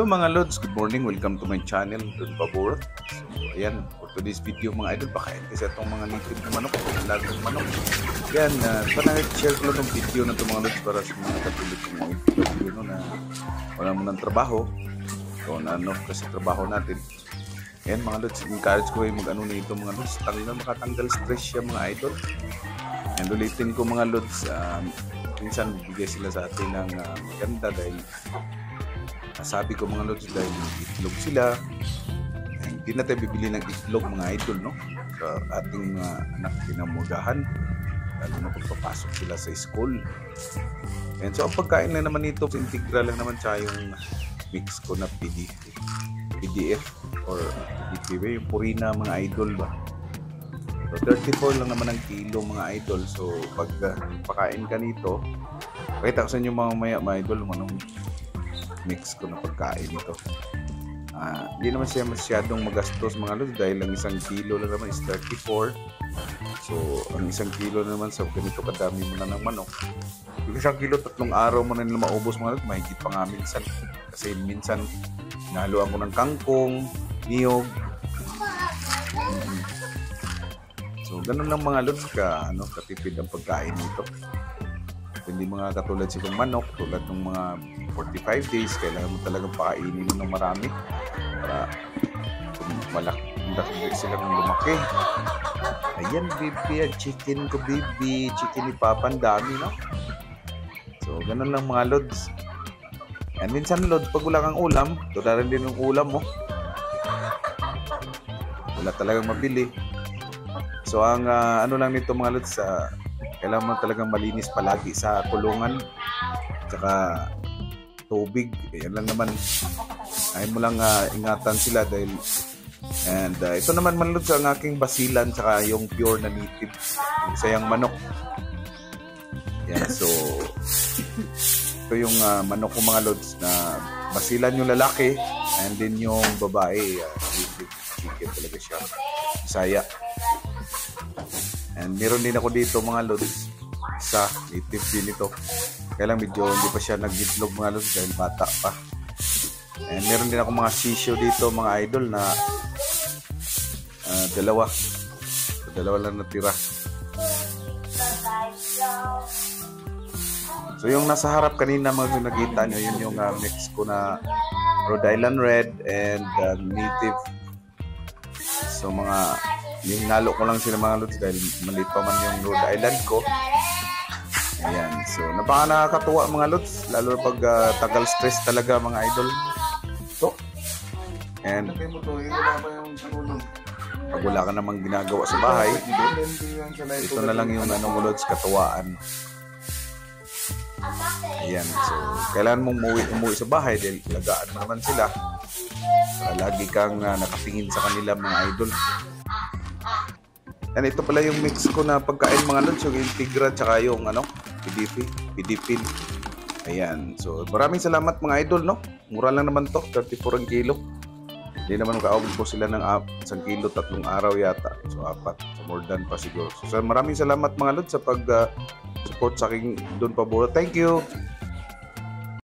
Hello mga Lods, good morning. Welcome to my channel, Don Paborot. So ayan, for today's video mga idol, pakain kasi itong mga native na manok, lagong manok. Yan, share ko lang ng video na itong mga Lods para sa mga katulad ng mga video na wala mo ng trabaho. So na-off kasi trabaho natin. Yan mga Lods, encourage ko yung mag-ano na ito mga Lods, makatanggal stress siya mga idol. And ulitin ko mga Lods, minsan bigay sila sa atin ng maganda dahil sabi ko mga Lods dahil itlog sila. Hindi na tayo bibili ng itlog mga idol, no? Sa ating anak pinamugahan, lalo na pagpapasok sila sa school. And so ang pagkain na naman ito, integral lang naman siya yung mix ko na PDF or PDP, yung purina mga idol ba. So 34 lang naman ang kilo mga idol. So pag pakain ka nito, pakita ko sa inyo mga idol manong mix ko na pagkain ito. Hindi naman siya masyadong magastos mga Lods dahil ang isang kilo lang naman is 34. So ang isang kilo naman sa ganito kadami mo na ng manok, yung isang kilo 3 araw mo na nila maubos mga Lods, mahigit pa nga minsan. Kasi minsan nahaluan ko ng kangkong, niyog. So ganun lang mga Lods katipid ang pagkain nito. Hindi mga katulad silang manok, tulad ng mga 45 days, kailangan mo talagang pakainin mo ng marami para malaki silang lumaki. Ayan, baby, chicken ko, baby. Chicken ni Papa, ang dami, no? So, ganun lang mga Lods. And minsan, Lods, pag wala kang ulam, tularan din yung ulam mo. Wala talagang mabili. So, ang ano lang nito mga Lods, kailangan mo talagang malinis palagi sa kulungan. Tsaka tubig, yan lang naman. Ay mo lang ingatan sila dahil ito naman manlod sa aking basilan tsaka yung pure na native yung sayang manok. Yan, so ito yung manok ko mga Lods na basilan yung lalaki and then yung babae native chicken talaga siya, Bisaya. And meron din ako dito mga Lods sa native din ito. Kaya lang medyo hindi pa siya nag-itlog mga Lods dahil bata pa. And meron din ako mga sisyo dito mga idol na dalawa. So, dalawa lang natira. So yung nasa harap kanina mga nakita nyo, yun yung mix ko na Rhode Island Red and native. So yung nalo ko lang sila mga Lods dahil maliit pa man yung Rhode Island ko. Ayan, so nakakatuwa mga Lods, lalo pag tagal stress talaga mga idol. So, and pag wala ka namang ginagawa sa bahay, ito na lang yung Lods, katuwaan. Ayan, so kailangan mong umuwi sa bahay dahil lagaan mo naman sila. Lagi kang nakatingin sa kanila mga idol. And ito pala yung mix ko na pagkain mga Lods, yung Integra tsaka yung PDP. Ayan, so maraming salamat mga idol, no? Mura lang naman to, 34 ang kilo. Hindi naman kaawag po sila ng 1 kilo 3 araw yata. So 4, so more than pa siguro. So maraming salamat mga Lods sa pag support sa aking Don Paborot. Thank you.